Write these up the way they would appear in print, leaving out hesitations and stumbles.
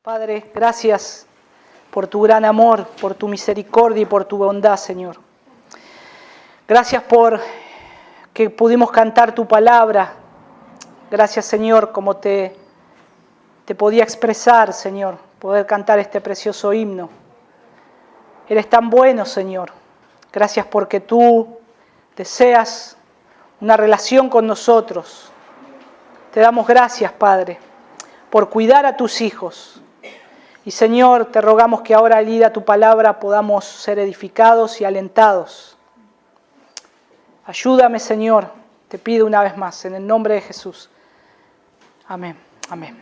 Padre, gracias por tu gran amor, por tu misericordia y por tu bondad, Señor. Gracias por que pudimos cantar tu palabra. Gracias, Señor, como te podía expresar, Señor, poder cantar este precioso himno. Eres tan bueno, Señor. Gracias porque tú deseas una relación con nosotros. Te damos gracias, Padre, por cuidar a tus hijos. Y, Señor, te rogamos que ahora al ir a tu palabra podamos ser edificados y alentados. Ayúdame, Señor, te pido una vez más, en el nombre de Jesús. Amén, amén.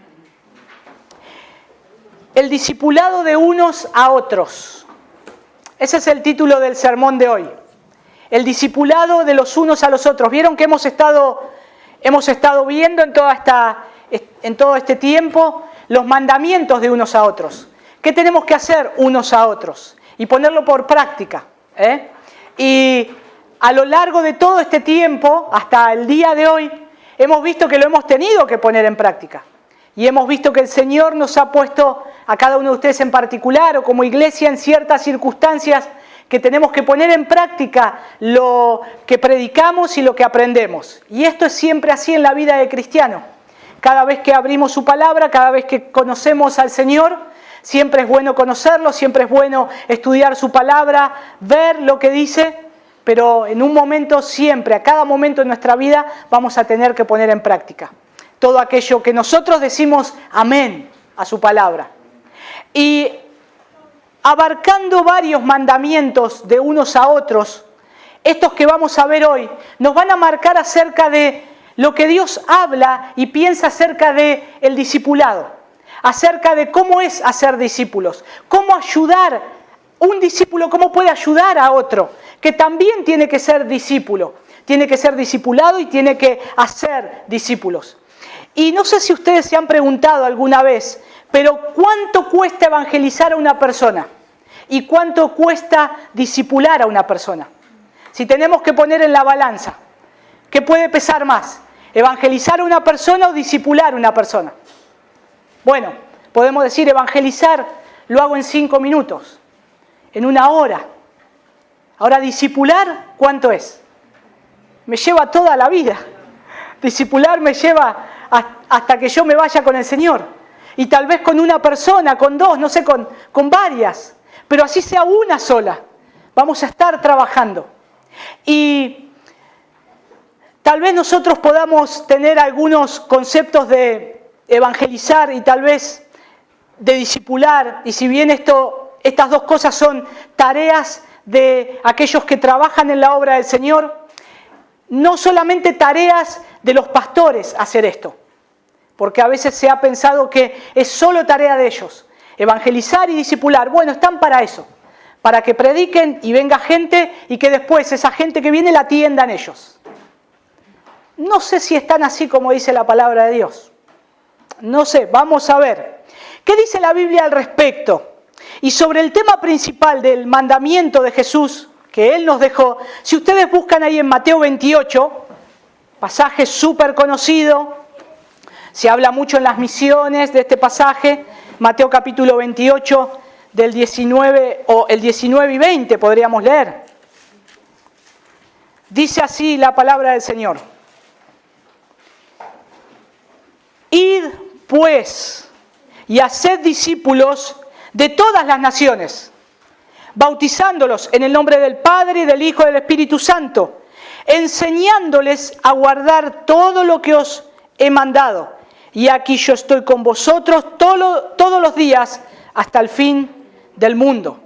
El discipulado de unos a otros. Ese es el título del sermón de hoy. El discipulado de los unos a los otros. ¿Vieron que hemos estado viendo en todo este tiempo los mandamientos de unos a otros? ¿Qué tenemos que hacer unos a otros? Y ponerlo por práctica. Y a lo largo de todo este tiempo, hasta el día de hoy, hemos visto que lo hemos tenido que poner en práctica. Y hemos visto que el Señor nos ha puesto a cada uno de ustedes en particular o como iglesia en ciertas circunstancias que tenemos que poner en práctica lo que predicamos y lo que aprendemos. Y esto es siempre así en la vida del cristiano. Cada vez que abrimos su palabra, cada vez que conocemos al Señor, siempre es bueno conocerlo, siempre es bueno estudiar su palabra, ver lo que dice, pero en un momento siempre, a cada momento de nuestra vida, vamos a tener que poner en práctica todo aquello que nosotros decimos amén a su palabra. Y abarcando varios mandamientos de unos a otros, estos que vamos a ver hoy, nos van a marcar acerca de lo que Dios habla y piensa acerca del discipulado, acerca de cómo es hacer discípulos, cómo ayudar un discípulo, cómo puede ayudar a otro, que también tiene que ser discípulo, tiene que ser discipulado y tiene que hacer discípulos. Y no sé si ustedes se han preguntado alguna vez, pero ¿cuánto cuesta evangelizar a una persona? ¿Y cuánto cuesta discipular a una persona? Si tenemos que poner en la balanza, ¿qué puede pesar más? ¿Evangelizar a una persona o discipular a una persona? Bueno, podemos decir evangelizar lo hago en 5 minutos, en 1 hora. Ahora, discipular, ¿cuánto es? Me lleva toda la vida. Discipular me lleva hasta que yo me vaya con el Señor. Y tal vez con una persona, con 2, no sé, con varias. Pero así sea una sola. Vamos a estar trabajando. Y tal vez nosotros podamos tener algunos conceptos de evangelizar y tal vez de discipular. Y si bien estas dos cosas son tareas de aquellos que trabajan en la obra del Señor, no solamente tareas de los pastores hacer esto, porque a veces se ha pensado que es solo tarea de ellos. Evangelizar y discipular, bueno, están para eso, para que prediquen y venga gente y que después esa gente que viene la atiendan ellos. No sé si están así como dice la palabra de Dios. No sé, vamos a ver. ¿Qué dice la Biblia al respecto? Y sobre el tema principal del mandamiento de Jesús que Él nos dejó, si ustedes buscan ahí en Mateo 28, pasaje súper conocido, se habla mucho en las misiones de este pasaje, Mateo capítulo 28, del 19, o el 19 y 20 podríamos leer. Dice así la palabra del Señor. Id, pues, y haced discípulos de todas las naciones, bautizándolos en el nombre del Padre, y del Hijo y del Espíritu Santo, enseñándoles a guardar todo lo que os he mandado. Y aquí yo estoy con vosotros todos los días hasta el fin del mundo.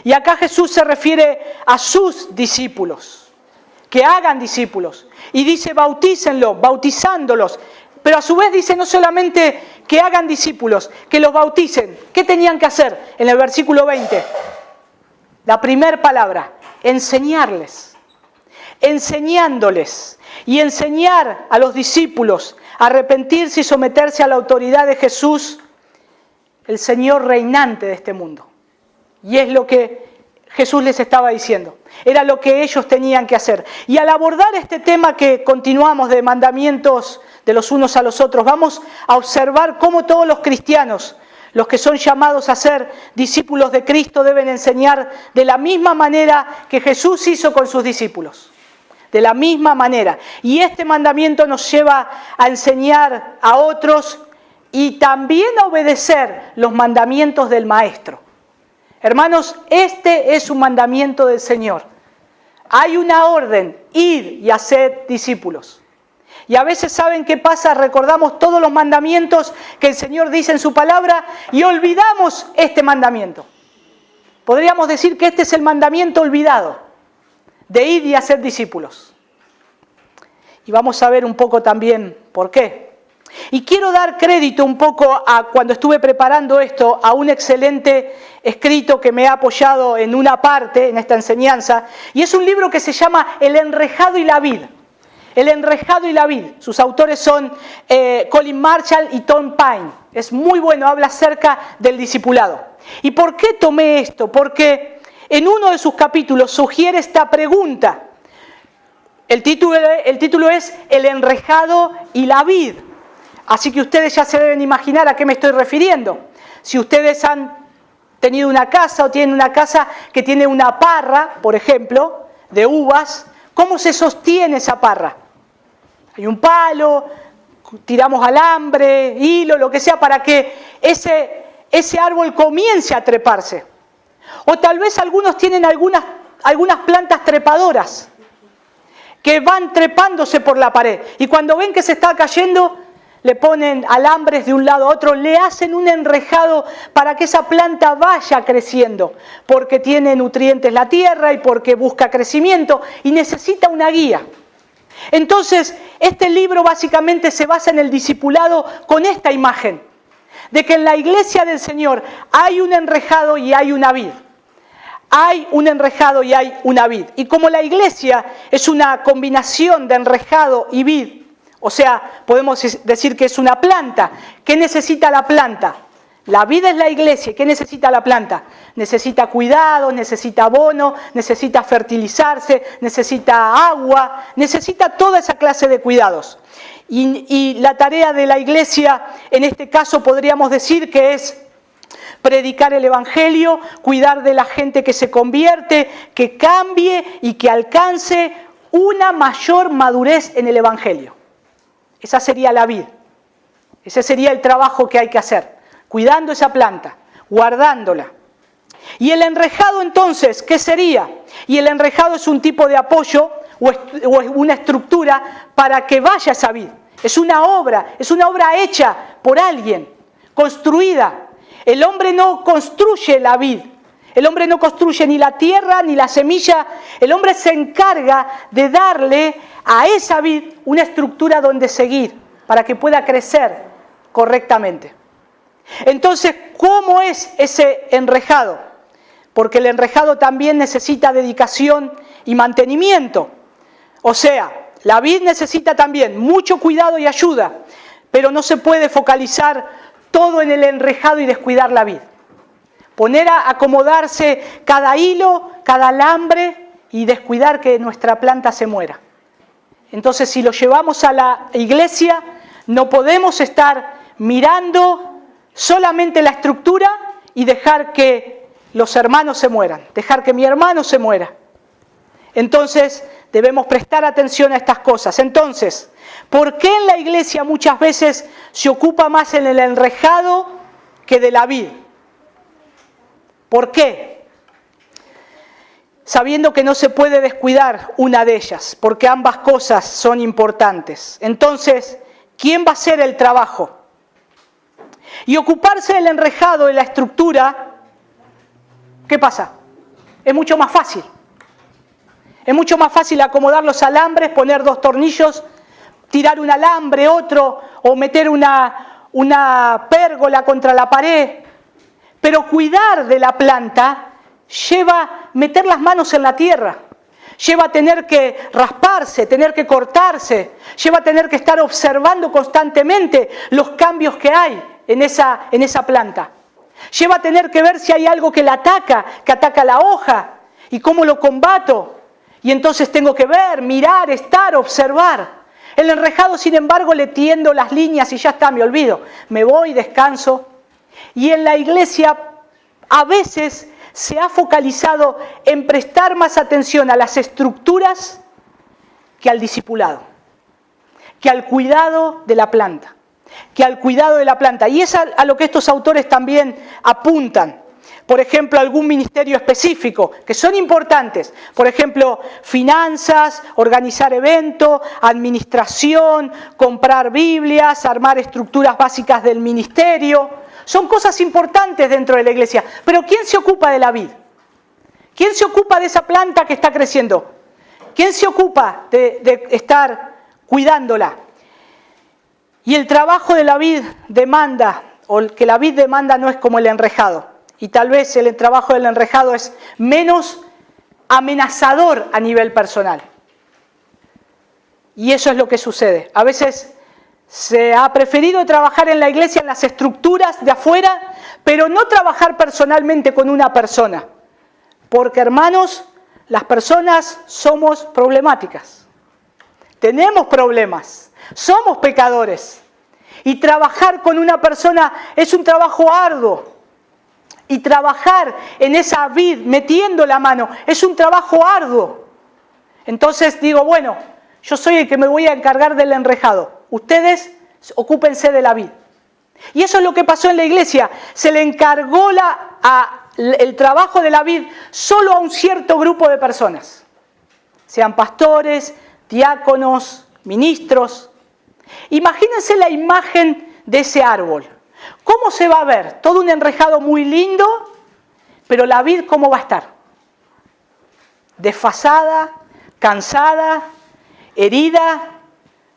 Y acá Jesús se refiere a sus discípulos, que hagan discípulos. Y dice bautícenlos, bautizándolos. Pero a su vez dice no solamente que hagan discípulos, que los bauticen. ¿Qué tenían que hacer? En el versículo 20, la primera palabra, enseñarles. Enseñándoles y enseñar a los discípulos a arrepentirse y someterse a la autoridad de Jesús, el Señor reinante de este mundo. Y es lo que Jesús les estaba diciendo. Era lo que ellos tenían que hacer. Y al abordar este tema que continuamos de mandamientos de los unos a los otros, vamos a observar cómo todos los cristianos Los que son llamados a ser discípulos de Cristo deben enseñar de la misma manera que Jesús hizo con sus discípulos. De la misma manera. Y este mandamiento nos lleva a enseñar a otros y también a obedecer los mandamientos del Maestro. Hermanos, este es un mandamiento del Señor. Hay una orden, ir y hacer discípulos. Y a veces, ¿saben qué pasa? Recordamos todos los mandamientos que el Señor dice en su palabra y olvidamos este mandamiento. Podríamos decir que este es el mandamiento olvidado, de ir y hacer discípulos. Y vamos a ver un poco también por qué. Y quiero dar crédito un poco a, cuando estuve preparando esto, a un excelente escrito que me ha apoyado en una parte, en esta enseñanza, y es un libro que se llama El enrejado y la vid. El enrejado y la vid. Sus autores son Colin Marshall y Tom Pine. Es muy bueno, habla acerca del discipulado. ¿Y por qué tomé esto? Porque en uno de sus capítulos sugiere esta pregunta. El título es El enrejado y la vid. Así que ustedes ya se deben imaginar a qué me estoy refiriendo. Si ustedes han tenido una casa o tienen una casa que tiene una parra, por ejemplo, de uvas, ¿cómo se sostiene esa parra? Hay un palo, tiramos alambre, hilo, lo que sea, para que ese árbol comience a treparse. O tal vez algunos tienen algunas plantas trepadoras que van trepándose por la pared. Y cuando ven que se está cayendo, le ponen alambres de un lado a otro, le hacen un enrejado para que esa planta vaya creciendo, porque tiene nutrientes la tierra y porque busca crecimiento y necesita una guía. Entonces, este libro básicamente se basa en el discipulado con esta imagen, de que en la iglesia del Señor hay un enrejado y hay una vid. Hay un enrejado y hay una vid. Y como la iglesia es una combinación de enrejado y vid, o sea, podemos decir que es una planta. ¿Qué necesita la planta? La vida es la iglesia. ¿Qué necesita la planta? Necesita cuidado, necesita abono, necesita fertilizarse, necesita agua, necesita toda esa clase de cuidados. Y la tarea de la iglesia, en este caso podríamos decir que es predicar el Evangelio, cuidar de la gente que se convierte, que cambie y que alcance una mayor madurez en el Evangelio. Esa sería la vid. Ese sería el trabajo que hay que hacer. Cuidando esa planta, guardándola. Y el enrejado entonces, ¿qué sería? Y el enrejado es un tipo de apoyo o una estructura para que vaya esa vid. Es una obra hecha por alguien, construida. El hombre no construye la vid. El hombre no construye ni la tierra ni la semilla. El hombre se encarga de darle a esa vid una estructura donde seguir para que pueda crecer correctamente. Entonces, ¿cómo es ese enrejado? Porque el enrejado también necesita dedicación y mantenimiento. O sea, la vid necesita también mucho cuidado y ayuda, pero no se puede focalizar todo en el enrejado y descuidar la vid. Poner a acomodarse cada hilo, cada alambre y descuidar que nuestra planta se muera. Entonces, si lo llevamos a la iglesia, no podemos estar mirando solamente la estructura y dejar que los hermanos se mueran, dejar que mi hermano se muera. Entonces, debemos prestar atención a estas cosas. Entonces, ¿por qué en la iglesia muchas veces se ocupa más en el enrejado que de la vid? ¿Por qué? Sabiendo que no se puede descuidar una de ellas, porque ambas cosas son importantes. Entonces, ¿quién va a hacer el trabajo? Y ocuparse del enrejado, de la estructura, ¿qué pasa? Es mucho más fácil. Es mucho más fácil acomodar los alambres, poner 2 tornillos, tirar un alambre, otro, o meter una pérgola contra la pared. Pero cuidar de la planta lleva meter las manos en la tierra, lleva tener que rasparse, tener que cortarse, lleva tener que estar observando constantemente los cambios que hay en esa planta. Lleva tener que ver si hay algo que ataca la hoja y cómo lo combato. Y entonces tengo que ver, mirar, estar, observar. El enrejado, sin embargo, le tiendo las líneas y ya está, me olvido. Me voy, descanso. Y en la iglesia a veces se ha focalizado en prestar más atención a las estructuras que al discipulado, que al cuidado de la planta, Y es a lo que estos autores también apuntan. Por ejemplo, algún ministerio específico, que son importantes. Por ejemplo, finanzas, organizar eventos, administración, comprar Biblias, armar estructuras básicas del ministerio. Son cosas importantes dentro de la iglesia. Pero ¿quién se ocupa de la vid? ¿Quién se ocupa de esa planta que está creciendo? ¿Quién se ocupa de estar cuidándola? Y el trabajo de la vid demanda, o que la vid demanda no es como el enrejado. Y tal vez el trabajo del enrejado es menos amenazador a nivel personal. Y eso es lo que sucede. A veces se ha preferido trabajar en la iglesia, en las estructuras de afuera, pero no trabajar personalmente con una persona. Porque, hermanos, las personas somos problemáticas. Tenemos problemas. Somos pecadores. Y trabajar con una persona es un trabajo arduo. Y trabajar en esa vid, metiendo la mano, es un trabajo arduo. Entonces digo, bueno, yo soy el que me voy a encargar del enrejado. Ustedes ocúpense de la vid. Y eso es lo que pasó en la iglesia. Se le encargó el trabajo de la vid solo a un cierto grupo de personas. Sean pastores, diáconos, ministros. Imagínense la imagen de ese árbol. ¿Cómo se va a ver? Todo un enrejado muy lindo, pero la vid ¿cómo va a estar? Desfasada, cansada, herida,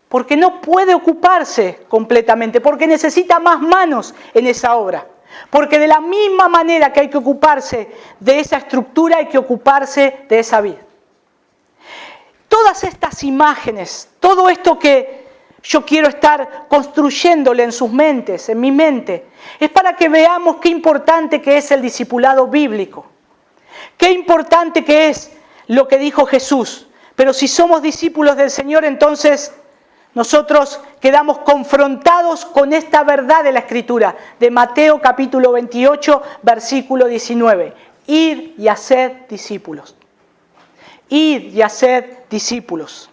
porque no puede ocuparse completamente, porque necesita más manos en esa obra. Porque de la misma manera que hay que ocuparse de esa estructura, hay que ocuparse de esa vid. Todas estas imágenes, todo esto que yo quiero estar construyéndole en sus mentes, en mi mente, es para que veamos qué importante que es el discipulado bíblico. Qué importante que es lo que dijo Jesús. Pero si somos discípulos del Señor, entonces nosotros quedamos confrontados con esta verdad de la Escritura, de Mateo capítulo 28, versículo 19. Id y haced discípulos. Id y haced discípulos.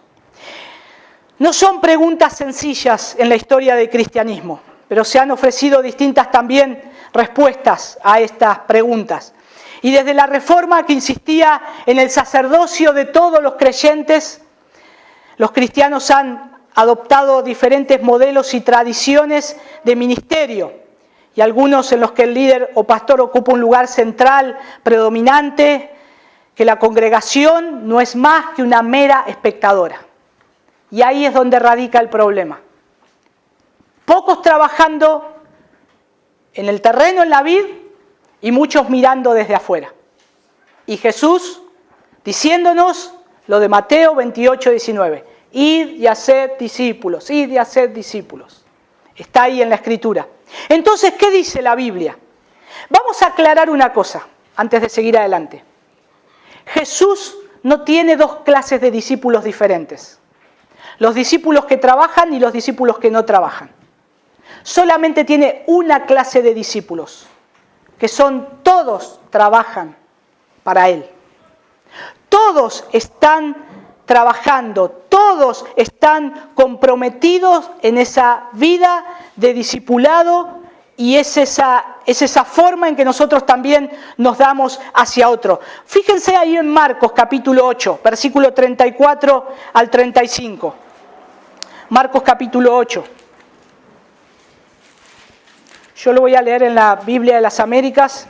No son preguntas sencillas en la historia del cristianismo, pero se han ofrecido distintas también respuestas a estas preguntas. Y desde la Reforma, que insistía en el sacerdocio de todos los creyentes, los cristianos han adoptado diferentes modelos y tradiciones de ministerio, y algunos en los que el líder o pastor ocupa un lugar central, predominante, que la congregación no es más que una mera espectadora. Y ahí es donde radica el problema. Pocos trabajando en el terreno, en la vid, y muchos mirando desde afuera. Y Jesús diciéndonos lo de Mateo 28, 19. Id y haced discípulos, id y haced discípulos. Está ahí en la Escritura. Entonces, ¿qué dice la Biblia? Vamos a aclarar una cosa antes de seguir adelante. Jesús no tiene dos clases de discípulos diferentes. Los discípulos que trabajan y los discípulos que no trabajan. Solamente tiene una clase de discípulos, que son todos trabajan para Él. Todos están trabajando, todos están comprometidos en esa vida de discipulado y es esa forma en que nosotros también nos damos hacia otro. Fíjense ahí en Marcos capítulo 8, versículo 34 al 35. Marcos capítulo 8. Yo lo voy a leer en la Biblia de las Américas.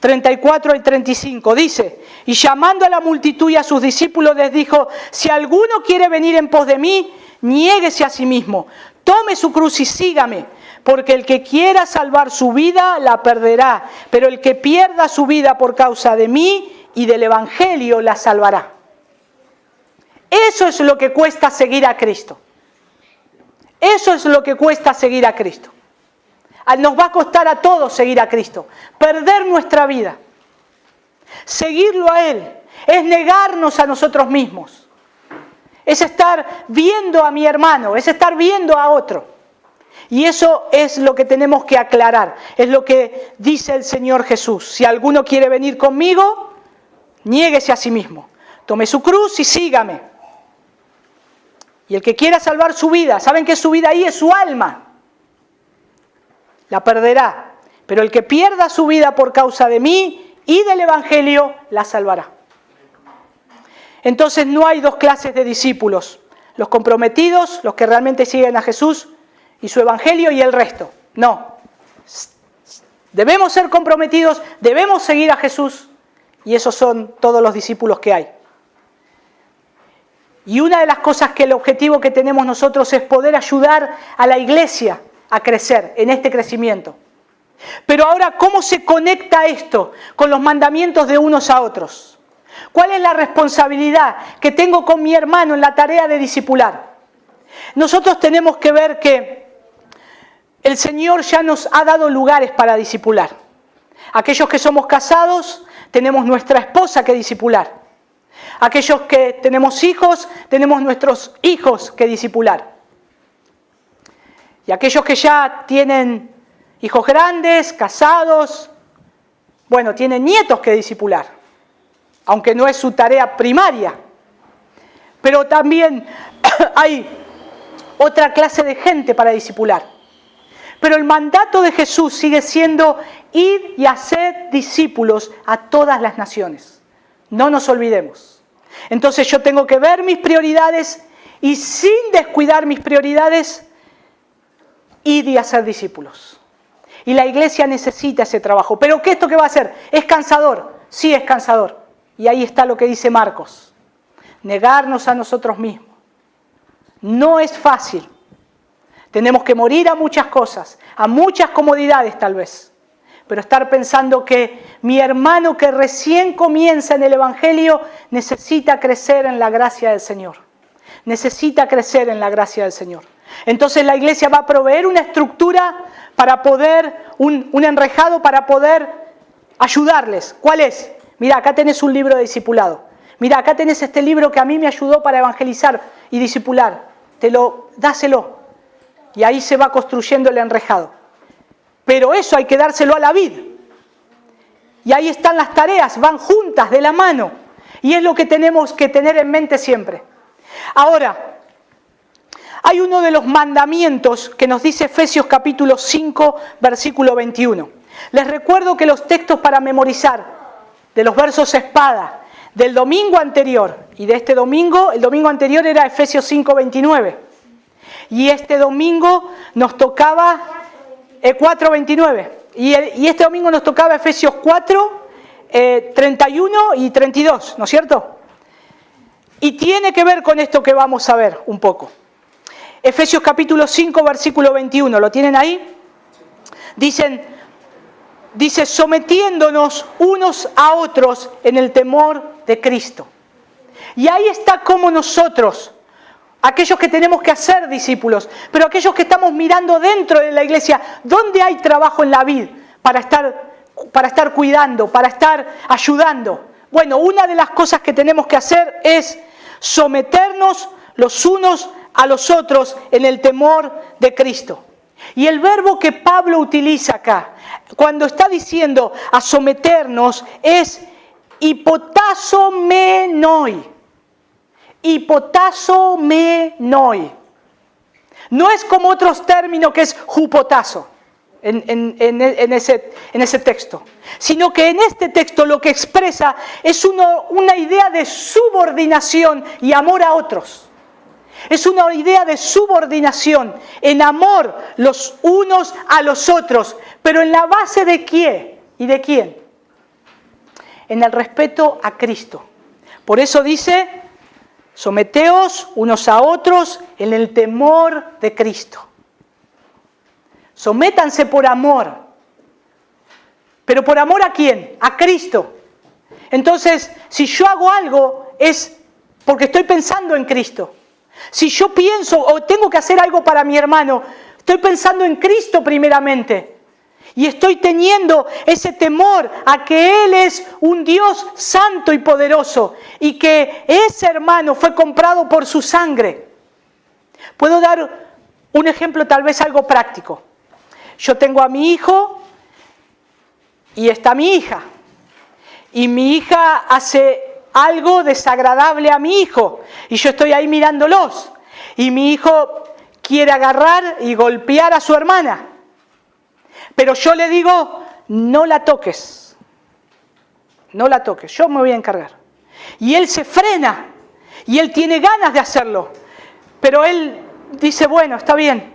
34 al 35. Dice, y llamando a la multitud y a sus discípulos les dijo, si alguno quiere venir en pos de mí, niéguese a sí mismo, tome su cruz y sígame, porque el que quiera salvar su vida la perderá, pero el que pierda su vida por causa de mí y del Evangelio la salvará. Eso es lo que cuesta seguir a Cristo. Eso es lo que cuesta seguir a Cristo. Nos va a costar a todos seguir a Cristo. Perder nuestra vida. Seguirlo a Él. Es negarnos a nosotros mismos. Es estar viendo a mi hermano. Es estar viendo a otro. Y eso es lo que tenemos que aclarar, es lo que dice el Señor Jesús. Si alguno quiere venir conmigo, niéguese a sí mismo, tome su cruz y sígame. Y el que quiera salvar su vida, ¿saben que su vida ahí es su alma? La perderá, pero el que pierda su vida por causa de mí y del Evangelio, la salvará. Entonces no hay dos clases de discípulos, los comprometidos, los que realmente siguen a Jesús y su Evangelio, y el resto. No, debemos ser comprometidos, debemos seguir a Jesús, y esos son todos los discípulos que hay. Y una de las cosas que el objetivo que tenemos nosotros es poder ayudar a la iglesia a crecer en este crecimiento. Pero ahora, ¿cómo se conecta esto con los mandamientos de unos a otros? ¿Cuál es la responsabilidad que tengo con mi hermano en la tarea de discipular? Nosotros tenemos que ver que el Señor ya nos ha dado lugares para discipular. Aquellos que somos casados, tenemos nuestra esposa que discipular. Aquellos que tenemos hijos, tenemos nuestros hijos que discipular. Y aquellos que ya tienen hijos grandes, casados, bueno, tienen nietos que discipular, aunque no es su tarea primaria. Pero también hay otra clase de gente para discipular. Pero el mandato de Jesús sigue siendo ir y hacer discípulos a todas las naciones. No nos olvidemos. Entonces yo tengo que ver mis prioridades y sin descuidar mis prioridades, ir y hacer discípulos. Y la iglesia necesita ese trabajo. ¿Pero qué esto que va a hacer? ¿Es cansador? Sí, es cansador. Y ahí está lo que dice Marcos. Negarnos a nosotros mismos. No es fácil. Tenemos que morir a muchas cosas, a muchas comodidades tal vez. Pero estar pensando que mi hermano que recién comienza en el Evangelio necesita crecer en la gracia del Señor. Necesita crecer en la gracia del Señor. Entonces la iglesia va a proveer una estructura para poder, un enrejado para poder ayudarles. ¿Cuál es? Mira, acá tenés un libro de discipulado. Mira, acá tenés este libro que a mí me ayudó para evangelizar y discipular. Dáselo. Y ahí se va construyendo el enrejado. Pero eso hay que dárselo a la vid. Y ahí están las tareas, van juntas, de la mano. Y es lo que tenemos que tener en mente siempre. Ahora, hay uno de los mandamientos que nos dice Efesios capítulo 5, versículo 21. Les recuerdo que los textos para memorizar de los versos espada del domingo anterior y de este domingo, el domingo anterior era Efesios 5, 29. Y este domingo nos tocaba 4, 29. Y este domingo nos tocaba Efesios 4, 31 y 32, ¿no es cierto? Y tiene que ver con esto que vamos a ver un poco. Efesios capítulo 5, versículo 21, ¿lo tienen ahí? Dice, sometiéndonos unos a otros en el temor de Cristo. Y ahí está como nosotros, aquellos que tenemos que hacer discípulos, pero aquellos que estamos mirando dentro de la iglesia, ¿dónde hay trabajo en la vid para estar cuidando, para estar ayudando? Bueno, una de las cosas que tenemos que hacer es someternos los unos a los otros en el temor de Cristo. Y el verbo que Pablo utiliza acá, cuando está diciendo a someternos, es hipotazomenoi. Hipotazomenoi. No es como otros términos que es jupotazo en ese texto, sino que en este texto lo que expresa es una idea de subordinación y amor a otros. Es una idea de subordinación, en amor los unos a los otros, pero en la base de ¿quién? ¿Y de quién? En el respeto a Cristo. Por eso dice, someteos unos a otros en el temor de Cristo. Sométanse por amor. ¿Pero por amor a quién? A Cristo. Entonces, si yo hago algo, es porque estoy pensando en Cristo. Si yo pienso o tengo que hacer algo para mi hermano, estoy pensando en Cristo primeramente. Y estoy teniendo ese temor a que Él es un Dios santo y poderoso y que ese hermano fue comprado por su sangre. Puedo dar Un ejemplo tal vez algo práctico. Yo tengo a mi hijo y está mi hija. Y mi hija hace algo desagradable a mi hijo. Y yo estoy ahí mirándolos. Y mi hijo quiere agarrar y golpear a su hermana. Pero yo le digo, no la toques. No la toques, yo me voy a encargar. Y él se frena. Y él tiene ganas de hacerlo. Pero él dice, bueno, está bien.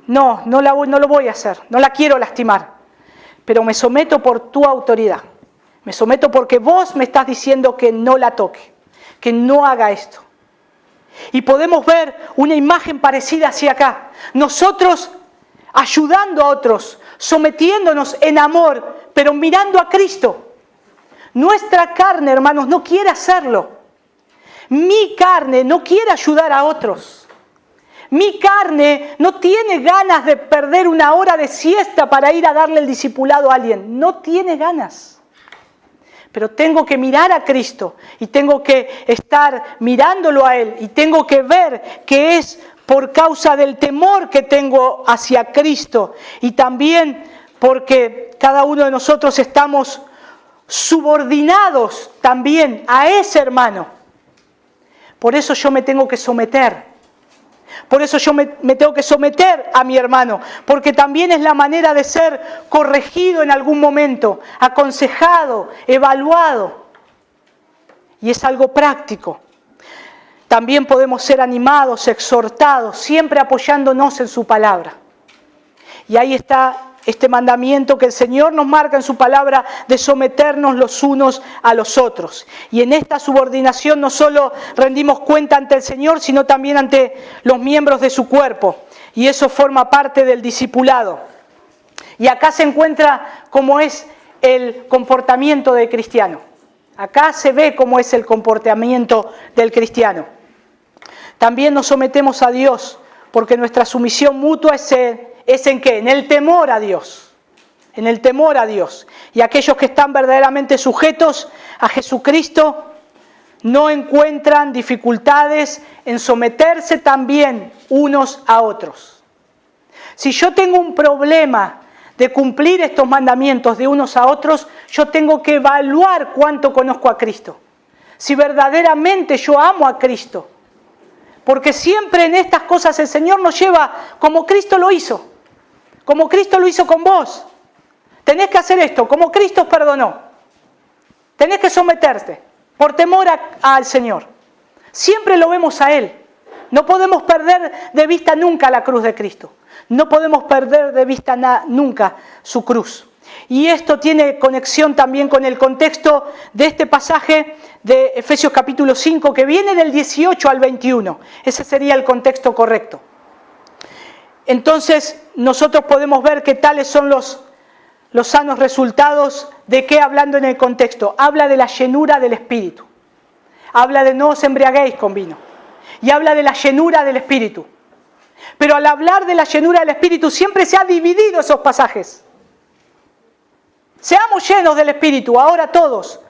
No lo voy a hacer. No la quiero lastimar. Pero me someto por tu autoridad. Me someto porque vos me estás diciendo que no la toque. Que no haga esto. Y podemos ver una imagen parecida hacia acá. Nosotros ayudando a otros, sometiéndonos en amor, pero mirando a Cristo. Nuestra carne, hermanos, no quiere hacerlo. Mi carne no quiere ayudar a otros. Mi carne no tiene ganas de perder una hora de siesta para ir a darle el discipulado a alguien. No tiene ganas. Pero tengo que mirar a Cristo y tengo que estar mirándolo a Él y tengo que ver que es por causa del temor que tengo hacia Cristo y también porque cada uno de nosotros estamos subordinados también a ese hermano. Por eso yo me tengo que someter. Por eso yo me tengo que someter a mi hermano, porque también es la manera de ser corregido en algún momento, aconsejado, evaluado. Y es algo práctico. También podemos ser animados, exhortados, siempre apoyándonos en su palabra. Y ahí está este mandamiento que el Señor nos marca en su palabra de someternos los unos a los otros. Y en esta subordinación no solo rendimos cuenta ante el Señor, sino también ante los miembros de su cuerpo. Y eso forma parte del discipulado. Y acá se encuentra cómo es el comportamiento del cristiano. Acá se ve cómo es el comportamiento del cristiano. También nos sometemos a Dios, porque nuestra sumisión mutua ¿es en qué? En el temor a Dios. En el temor a Dios. Y aquellos que están verdaderamente sujetos a Jesucristo no encuentran dificultades en someterse también unos a otros. Si yo tengo un problema de cumplir estos mandamientos de unos a otros, yo tengo que evaluar cuánto conozco a Cristo. Si verdaderamente yo amo a Cristo. Porque siempre en estas cosas el Señor nos lleva como Cristo lo hizo. Como Cristo lo hizo con vos. Tenés que hacer esto, como Cristo os perdonó. Tenés que someterte por temor al Señor. Siempre lo vemos a Él. No podemos perder de vista nunca la cruz de Cristo. No podemos perder de vista nunca su cruz. Y esto tiene conexión también con el contexto de este pasaje de Efesios capítulo 5, que viene del 18 al 21. Ese sería el contexto correcto. Entonces, nosotros podemos ver que tales son los sanos resultados de qué hablando en el contexto. Habla de la llenura del Espíritu. Habla de no os embriaguéis con vino. Y habla de la llenura del Espíritu. Pero al hablar de la llenura del Espíritu siempre se han dividido esos pasajes. Seamos llenos del Espíritu, ahora todos.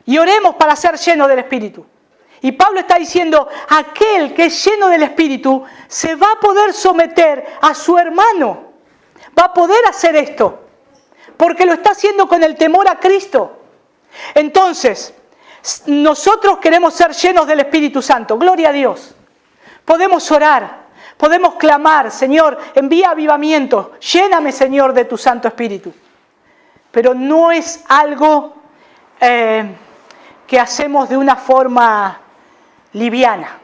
Y oremos para ser llenos del Espíritu. Y Pablo está diciendo, aquel que es lleno del Espíritu se va a poder someter a su hermano. Va a poder hacer esto. Porque lo está haciendo con el temor a Cristo. Entonces, nosotros queremos ser llenos del Espíritu Santo. Gloria a Dios. Podemos orar. Podemos clamar, Señor, envía avivamiento. Lléname, Señor, de tu Santo Espíritu. Pero no es algo que hacemos de una forma liviana.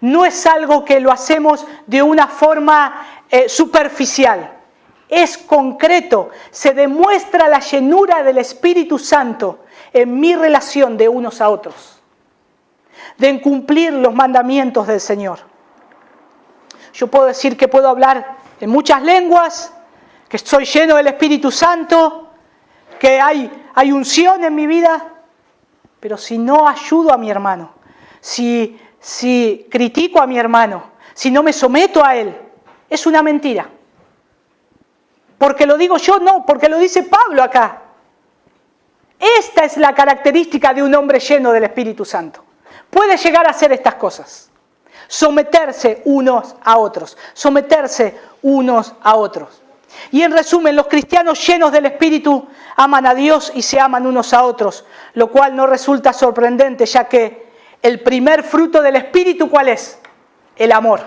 No es algo que lo hacemos de una forma superficial. Es concreto. Se demuestra la llenura del Espíritu Santo en mi relación de unos a otros. De cumplir los mandamientos del Señor. Yo puedo decir que puedo hablar en muchas lenguas, que estoy lleno del Espíritu Santo, que hay unción en mi vida, pero si no ayudo a mi hermano, si critico a mi hermano, si no me someto a él, es una mentira. Porque lo digo yo, no, porque lo dice Pablo acá. Esta es la característica de un hombre lleno del Espíritu Santo. Puede llegar a hacer estas cosas. Someterse unos a otros. Someterse unos a otros. Y en resumen, los cristianos llenos del Espíritu aman a Dios y se aman unos a otros, lo cual no resulta sorprendente, ya que el primer fruto del Espíritu, ¿cuál es? El amor.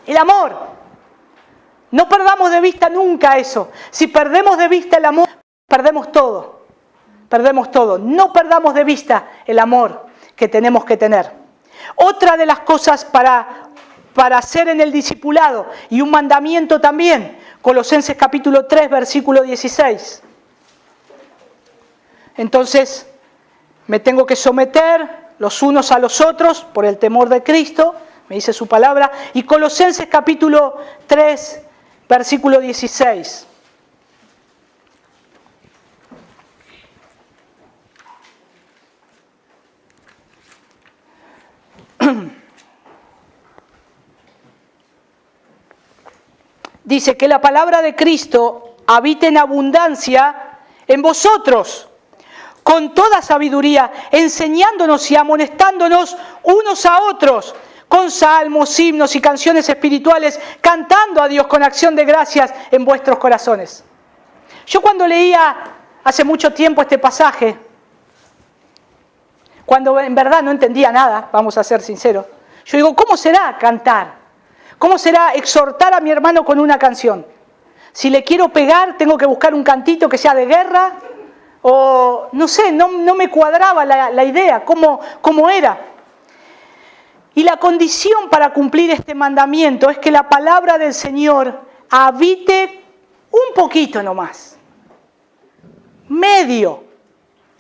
El amor. No perdamos de vista nunca eso. Si perdemos de vista el amor, perdemos todo. Perdemos todo. No perdamos de vista el amor que tenemos que tener. Otra de las cosas para hacer en el discipulado, y un mandamiento también, Colosenses capítulo 3, versículo 16. Entonces, me tengo que someter los unos a los otros por el temor de Cristo, me dice su palabra, y Colosenses capítulo 3, versículo 16. Dice que la palabra de Cristo habite en abundancia en vosotros, con toda sabiduría, enseñándonos y amonestándonos unos a otros, con salmos, himnos y canciones espirituales, cantando a Dios con acción de gracias en vuestros corazones. Yo cuando leía hace mucho tiempo este pasaje, cuando en verdad no entendía nada, vamos a ser sinceros, yo digo, ¿cómo será cantar? ¿Cómo será exhortar a mi hermano con una canción? Si le quiero pegar, tengo que buscar un cantito que sea de guerra, o no sé, no me cuadraba la idea, cómo era. Y la condición para cumplir este mandamiento es que la palabra del Señor habite un poquito nomás. Medio.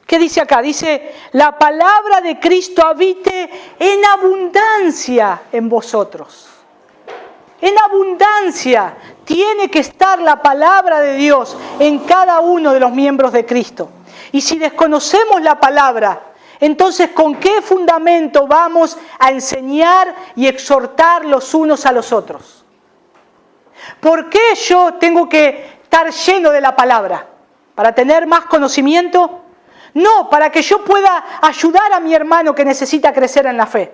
¿Qué dice acá? Dice, la palabra de Cristo habite en abundancia en vosotros. En abundancia tiene que estar la palabra de Dios en cada uno de los miembros de Cristo. Y si desconocemos la palabra, entonces ¿con qué fundamento vamos a enseñar y exhortar los unos a los otros? ¿Por qué yo tengo que estar lleno de la palabra? ¿Para tener más conocimiento? No, para que yo pueda ayudar a mi hermano que necesita crecer en la fe.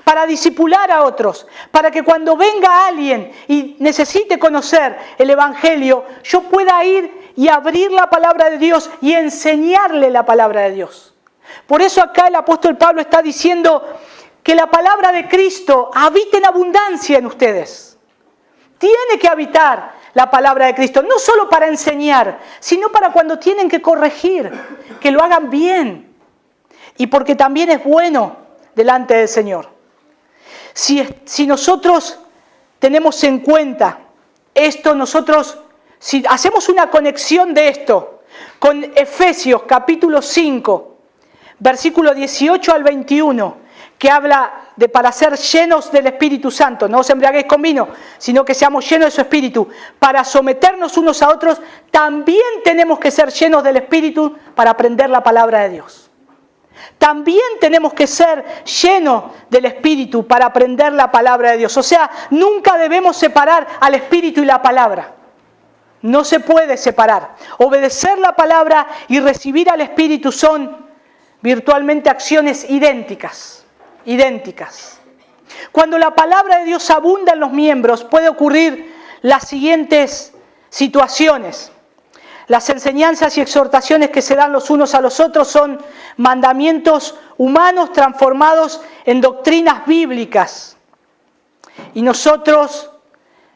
Para discipular a otros, para que cuando venga alguien y necesite conocer el Evangelio, yo pueda ir y abrir la palabra de Dios y enseñarle la palabra de Dios. Por eso acá el apóstol Pablo está diciendo que la palabra de Cristo habite en abundancia en ustedes. Tiene que habitar la palabra de Cristo, no solo para enseñar, sino para cuando tienen que corregir, que lo hagan bien. Y porque también es bueno delante del Señor. Si nosotros tenemos en cuenta esto, si hacemos una conexión de esto con Efesios capítulo 5, versículo 18 al 21, que habla de para ser llenos del Espíritu Santo, no os embriaguéis con vino, sino que seamos llenos de su Espíritu, para someternos unos a otros, también tenemos que ser llenos del Espíritu para aprender la palabra de Dios. También tenemos que ser llenos del Espíritu para aprender la palabra de Dios. O sea, nunca debemos separar al Espíritu y la palabra. No se puede separar. Obedecer la palabra y recibir al Espíritu son virtualmente acciones idénticas. Idénticas. Cuando la palabra de Dios abunda en los miembros, puede ocurrir las siguientes situaciones. Las enseñanzas y exhortaciones que se dan los unos a los otros son mandamientos humanos transformados en doctrinas bíblicas. Y nosotros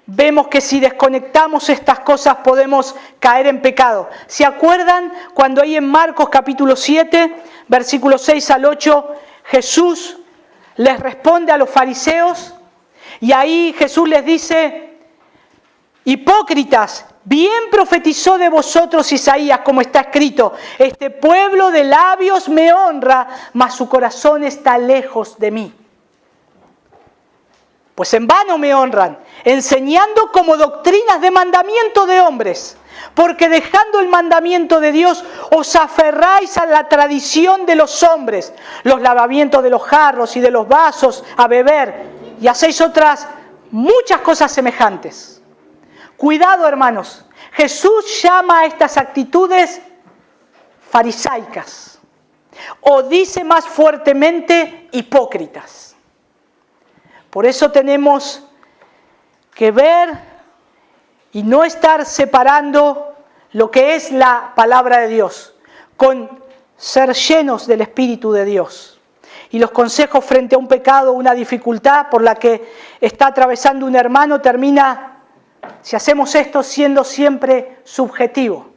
vemos que si desconectamos estas cosas podemos caer en pecado. ¿Se acuerdan cuando ahí en Marcos capítulo 7, versículos 6 al 8, Jesús les responde a los fariseos? Y ahí Jesús les dice, hipócritas, bien profetizó de vosotros Isaías, como está escrito, este pueblo de labios me honra, mas su corazón está lejos de mí. Pues en vano me honran, enseñando como doctrinas de mandamiento de hombres, porque dejando el mandamiento de Dios, os aferráis a la tradición de los hombres, los lavamientos de los jarros y de los vasos a beber, y hacéis otras muchas cosas semejantes. Cuidado, hermanos, Jesús llama a estas actitudes farisaicas, o dice más fuertemente hipócritas. Por eso tenemos que ver y no estar separando lo que es la palabra de Dios con ser llenos del Espíritu de Dios. Y los consejos frente a un pecado, una dificultad por la que está atravesando un hermano termina, si hacemos esto, siendo siempre subjetivo.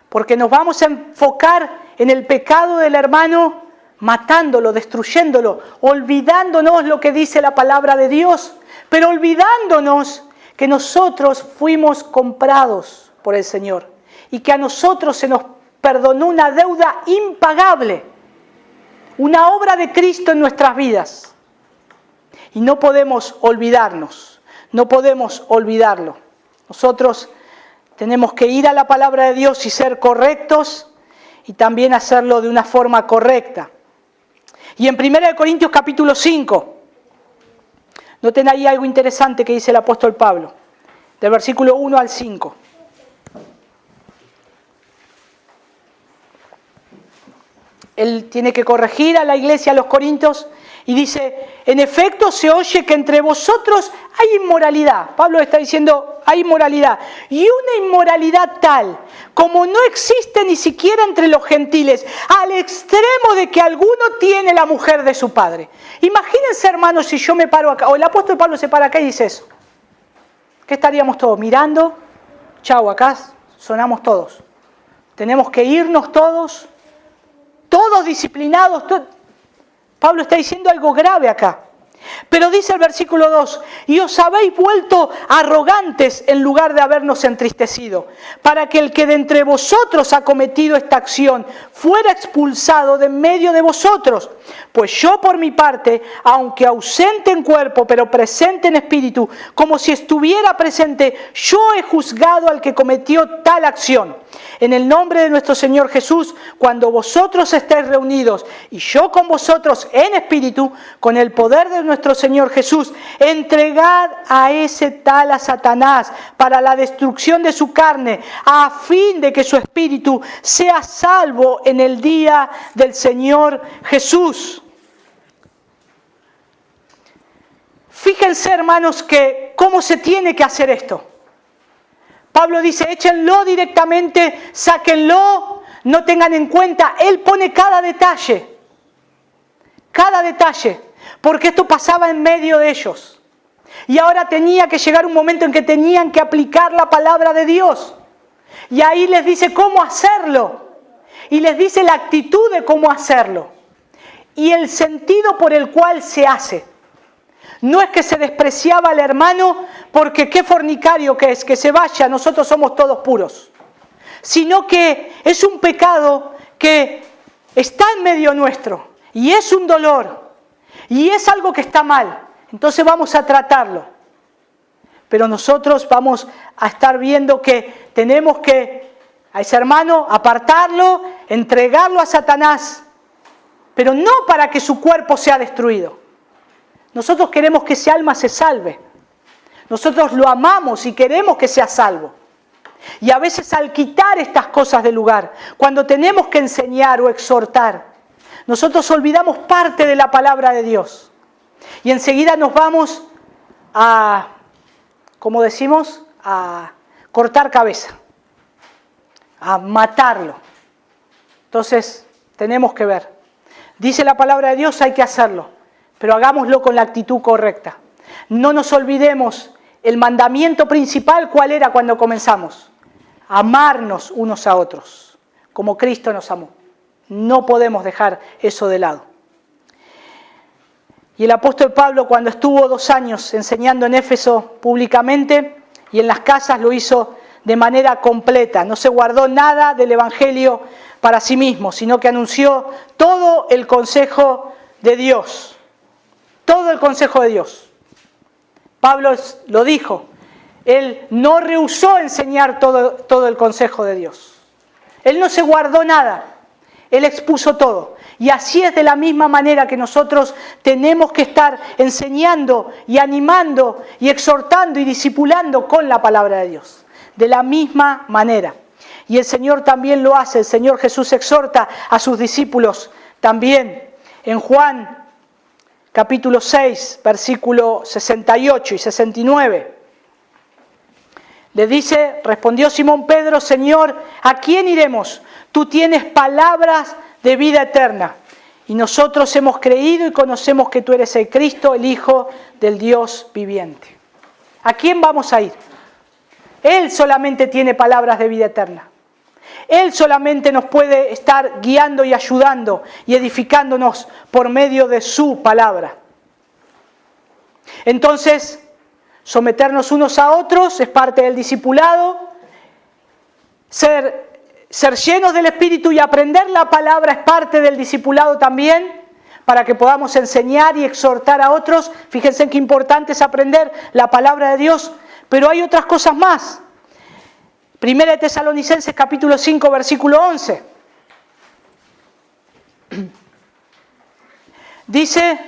Porque nos vamos a enfocar en el pecado del hermano, matándolo, destruyéndolo, olvidándonos lo que dice la palabra de Dios, pero olvidándonos que nosotros fuimos comprados por el Señor y que a nosotros se nos perdonó una deuda impagable, una obra de Cristo en nuestras vidas. Y no podemos olvidarnos, no podemos olvidarlo. Nosotros tenemos que ir a la palabra de Dios y ser correctos y también hacerlo de una forma correcta. Y en 1 Corintios capítulo 5, noten ahí algo interesante que dice el apóstol Pablo, del versículo 1 al 5. Él tiene que corregir a la iglesia, a los corintios, y dice, en efecto se oye que entre vosotros hay inmoralidad. Pablo está diciendo, hay inmoralidad. Y una inmoralidad tal como no existe ni siquiera entre los gentiles, al extremo de que alguno tiene la mujer de su padre. Imagínense, hermanos, si yo me paro acá, o el apóstol Pablo se para acá y dice eso. ¿Qué estaríamos todos mirando? Chau, acá sonamos todos. Tenemos que irnos todos disciplinados. Pablo está diciendo algo grave acá. Pero dice el versículo 2, y os habéis vuelto arrogantes en lugar de habernos entristecido, para que el que de entre vosotros ha cometido esta acción fuera expulsado de en medio de vosotros. Pues yo por mi parte, aunque ausente en cuerpo, pero presente en espíritu, como si estuviera presente, yo he juzgado al que cometió tal acción. En el nombre de nuestro Señor Jesús, cuando vosotros estéis reunidos y yo con vosotros en espíritu, con el poder de nuestro Señor Jesús, entregad a ese tal a Satanás para la destrucción de su carne, a fin de que su espíritu sea salvo en el día del Señor Jesús. Fíjense, hermanos, que cómo se tiene que hacer esto. Pablo dice, échenlo directamente, sáquenlo, no tengan en cuenta. Él pone cada detalle, porque esto pasaba en medio de ellos. Y ahora tenía que llegar un momento en que tenían que aplicar la palabra de Dios. Y ahí les dice cómo hacerlo. Y les dice la actitud de cómo hacerlo. Y el sentido por el cual se hace. No es que se despreciaba al hermano porque qué fornicario que es, que se vaya, nosotros somos todos puros. Sino que es un pecado que está en medio nuestro y es un dolor y es algo que está mal. Entonces vamos a tratarlo. Pero nosotros vamos a estar viendo que tenemos que a ese hermano apartarlo, entregarlo a Satanás, pero no para que su cuerpo sea destruido. Nosotros queremos que ese alma se salve. Nosotros lo amamos y queremos que sea salvo. Y a veces al quitar estas cosas del lugar, cuando tenemos que enseñar o exhortar, nosotros olvidamos parte de la palabra de Dios. Y enseguida nos vamos a, como decimos, a cortar cabeza, a matarlo. Entonces tenemos que ver. Dice la palabra de Dios, hay que hacerlo. Pero hagámoslo con la actitud correcta. No nos olvidemos el mandamiento principal, ¿cuál era cuando comenzamos? Amarnos unos a otros, como Cristo nos amó. No podemos dejar eso de lado. Y el apóstol Pablo, cuando estuvo 2 años enseñando en Éfeso públicamente y en las casas, lo hizo de manera completa. No se guardó nada del Evangelio para sí mismo, sino que anunció todo el consejo de Dios. Todo el consejo de Dios. Pablo lo dijo. Él no rehusó enseñar todo el consejo de Dios. Él no se guardó nada. Él expuso todo. Y así es de la misma manera que nosotros tenemos que estar enseñando y animando y exhortando y discipulando con la palabra de Dios. De la misma manera. Y el Señor también lo hace. El Señor Jesús exhorta a sus discípulos también. En Juan capítulo 6, versículo 68 y 69. Le dice, respondió Simón Pedro, Señor, ¿a quién iremos? Tú tienes palabras de vida eterna. Y nosotros hemos creído y conocemos que tú eres el Cristo, el Hijo del Dios viviente. ¿A quién vamos a ir? Él solamente tiene palabras de vida eterna. Él solamente nos puede estar guiando y ayudando y edificándonos por medio de su palabra. Entonces, someternos unos a otros es parte del discipulado. Ser llenos del Espíritu y aprender la palabra es parte del discipulado también, para que podamos enseñar y exhortar a otros. Fíjense en qué importante es aprender la palabra de Dios, pero hay otras cosas más. Primera de Tesalonicenses capítulo 5, versículo 11. Dice,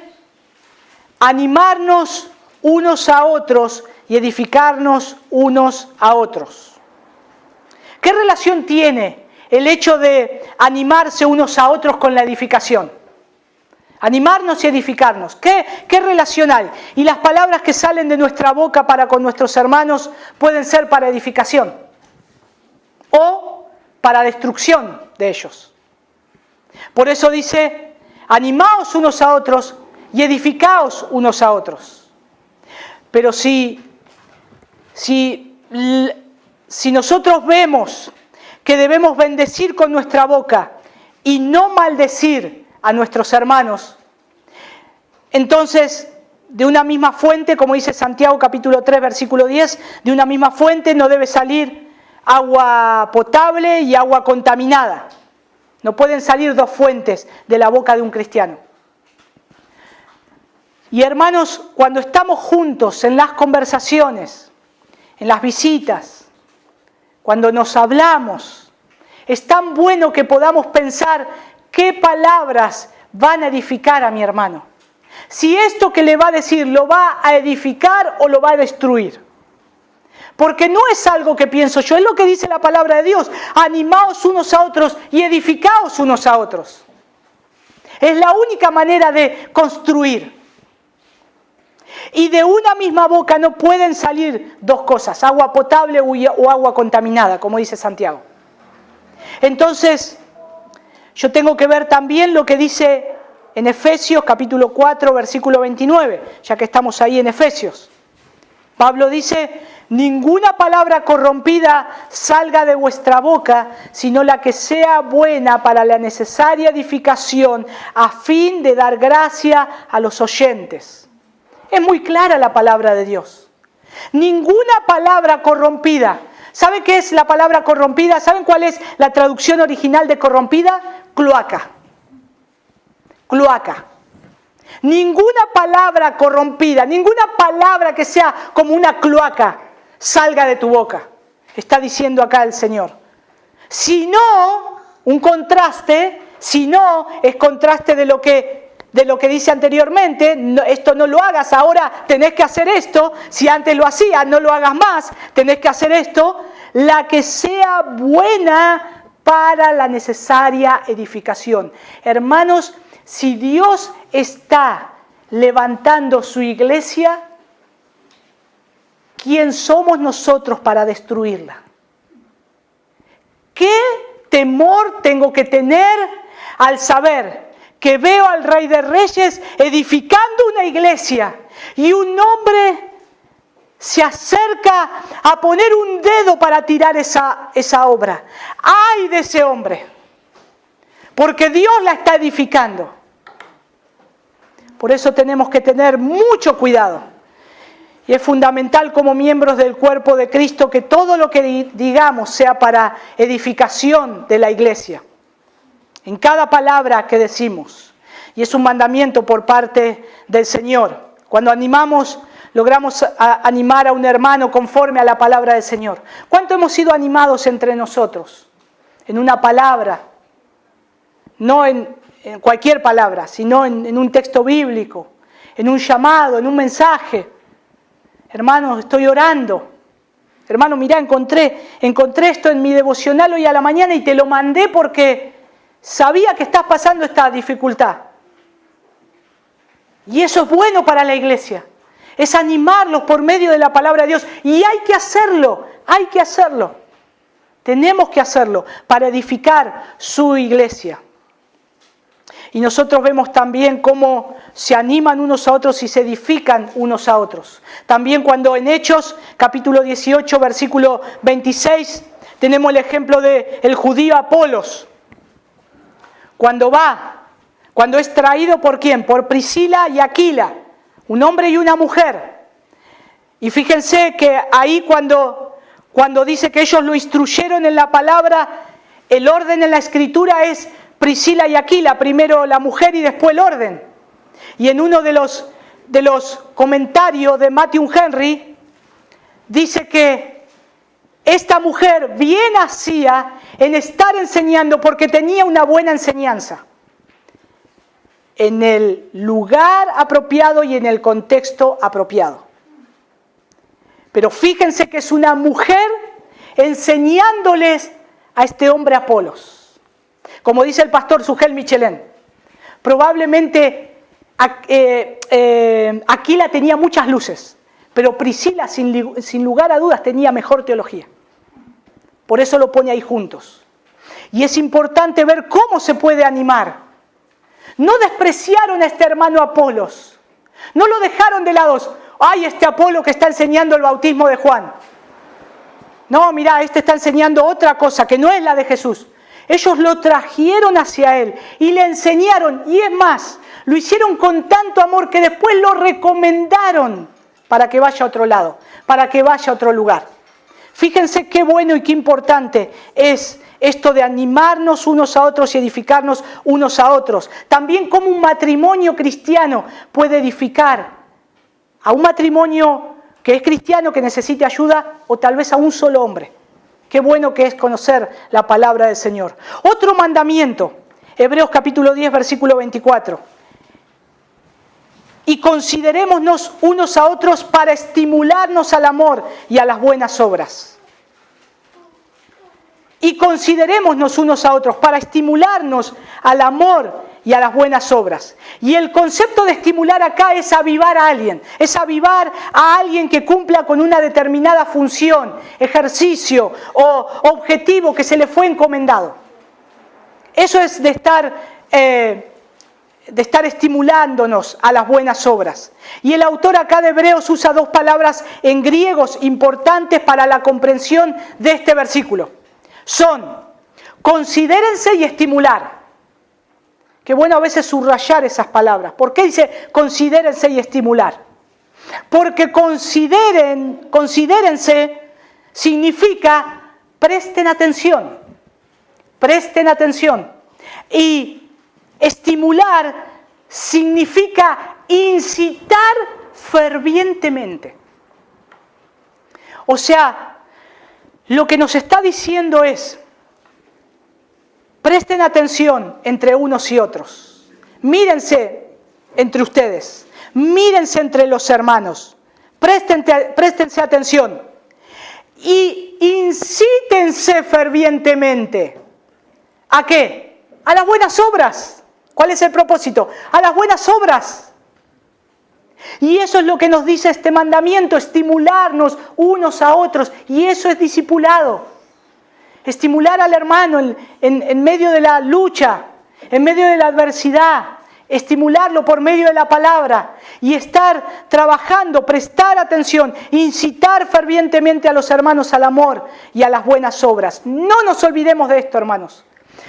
animarnos unos a otros y edificarnos unos a otros. ¿Qué relación tiene el hecho de animarse unos a otros con la edificación? Animarnos y edificarnos. ¿Qué relación hay? Y las palabras que salen de nuestra boca para con nuestros hermanos pueden ser para edificación o para destrucción de ellos. Por eso dice, animaos unos a otros y edificaos unos a otros. Pero si nosotros vemos que debemos bendecir con nuestra boca y no maldecir a nuestros hermanos, entonces de una misma fuente, como dice Santiago capítulo 3 versículo 10, de una misma fuente no debe salir agua potable y agua contaminada. No pueden salir dos fuentes de la boca de un cristiano. Y hermanos, cuando estamos juntos en las conversaciones, en las visitas, cuando nos hablamos, es tan bueno que podamos pensar qué palabras van a edificar a mi hermano. Si esto que le va a decir lo va a edificar o lo va a destruir. Porque no es algo que pienso yo, es lo que dice la palabra de Dios. Animaos unos a otros y edificaos unos a otros. Es la única manera de construir. Y de una misma boca no pueden salir dos cosas, agua potable o agua contaminada, como dice Santiago. Entonces, yo tengo que ver también lo que dice en Efesios capítulo 4, versículo 29, ya que estamos ahí en Efesios. Pablo dice, ninguna palabra corrompida salga de vuestra boca, sino la que sea buena para la necesaria edificación, a fin de dar gracia a los oyentes. Es muy clara la palabra de Dios. Ninguna palabra corrompida. ¿Saben qué es la palabra corrompida? ¿Saben cuál es la traducción original de corrompida? Cloaca. Cloaca. Ninguna palabra corrompida, ninguna palabra que sea como una cloaca salga de tu boca. Está diciendo acá el Señor. Si no, un contraste, si no, es contraste de lo que dice anteriormente, no, esto no lo hagas, ahora tenés que hacer esto, si antes lo hacías, no lo hagas más, tenés que hacer esto, la que sea buena para la necesaria edificación. Hermanos, si Dios está levantando su iglesia, ¿quién somos nosotros para destruirla? ¿Qué temor tengo que tener al saber que veo al Rey de Reyes edificando una iglesia y un hombre se acerca a poner un dedo para tirar esa obra? ¡Ay de ese hombre! Porque Dios la está edificando. Por eso tenemos que tener mucho cuidado. Y es fundamental como miembros del cuerpo de Cristo que todo lo que digamos sea para edificación de la iglesia. En cada palabra que decimos. Y es un mandamiento por parte del Señor. Cuando logramos animar a un hermano conforme a la palabra del Señor. ¿Cuánto hemos sido animados entre nosotros? En una palabra. No en cualquier palabra, sino en un texto bíblico, en un llamado, en un mensaje. Hermano, estoy orando. Hermano, mirá, encontré esto en mi devocional hoy a la mañana y te lo mandé porque sabía que estás pasando esta dificultad. Y eso es bueno para la iglesia. Es animarlos por medio de la palabra de Dios. Y hay que hacerlo, hay que hacerlo. Tenemos que hacerlo para edificar su iglesia. Y nosotros vemos también cómo se animan unos a otros y se edifican unos a otros. También cuando en Hechos, capítulo 18, versículo 26, tenemos el ejemplo del judío Apolos. Cuando es traído ¿por quién? Por Priscila y Aquila, un hombre y una mujer. Y fíjense que ahí cuando dice que ellos lo instruyeron en la palabra, el orden en la escritura es Priscila y Aquila, primero la mujer y después el orden. Y en uno de los comentarios de Matthew Henry, dice que esta mujer bien hacía en estar enseñando porque tenía una buena enseñanza. En el lugar apropiado y en el contexto apropiado. Pero fíjense que es una mujer enseñándoles a este hombre Apolos. Como dice el pastor Sugel Michelén, probablemente Aquila tenía muchas luces, pero Priscila sin lugar a dudas tenía mejor teología. Por eso lo pone ahí juntos. Y es importante ver cómo se puede animar. No despreciaron a este hermano Apolos. No lo dejaron de lado. ¡Ay, este Apolo que está enseñando el bautismo de Juan! No, mirá, este está enseñando otra cosa que no es la de Jesús. Ellos lo trajeron hacia él y le enseñaron. Y es más, lo hicieron con tanto amor que después lo recomendaron para que vaya a otro lado, para que vaya a otro lugar. Fíjense qué bueno y qué importante es esto de animarnos unos a otros y edificarnos unos a otros. También cómo un matrimonio cristiano puede edificar a un matrimonio que es cristiano, que necesite ayuda, o tal vez a un solo hombre. Qué bueno que es conocer la palabra del Señor. Otro mandamiento, Hebreos capítulo 10, versículo 24. Y considerémonos unos a otros para estimularnos al amor y a las buenas obras. Y considerémonos unos a otros para estimularnos al amor y a las buenas obras. Y el concepto de estimular acá es avivar a alguien. Es avivar a alguien que cumpla con una determinada función, ejercicio o objetivo que se le fue encomendado. Eso es de estar estimulándonos a las buenas obras. Y el autor acá de Hebreos usa dos palabras en griegos importantes para la comprensión de este versículo. Son, considérense y estimular. Qué bueno a veces subrayar esas palabras. ¿Por qué dice considérense y estimular? Porque considérense significa presten atención. Presten atención. Y estimular significa incitar fervientemente. O sea, lo que nos está diciendo es, presten atención entre unos y otros. Mírense entre ustedes. Mírense entre los hermanos. Préstense atención. Y incítense fervientemente. ¿A qué? A las buenas obras. ¿Cuál es el propósito? A las buenas obras. Y eso es lo que nos dice este mandamiento, estimularnos unos a otros. Y eso es discipulado. Estimular al hermano en medio de la lucha, en medio de la adversidad. Estimularlo por medio de la palabra. Y estar trabajando, prestar atención, incitar fervientemente a los hermanos al amor y a las buenas obras. No nos olvidemos de esto, hermanos.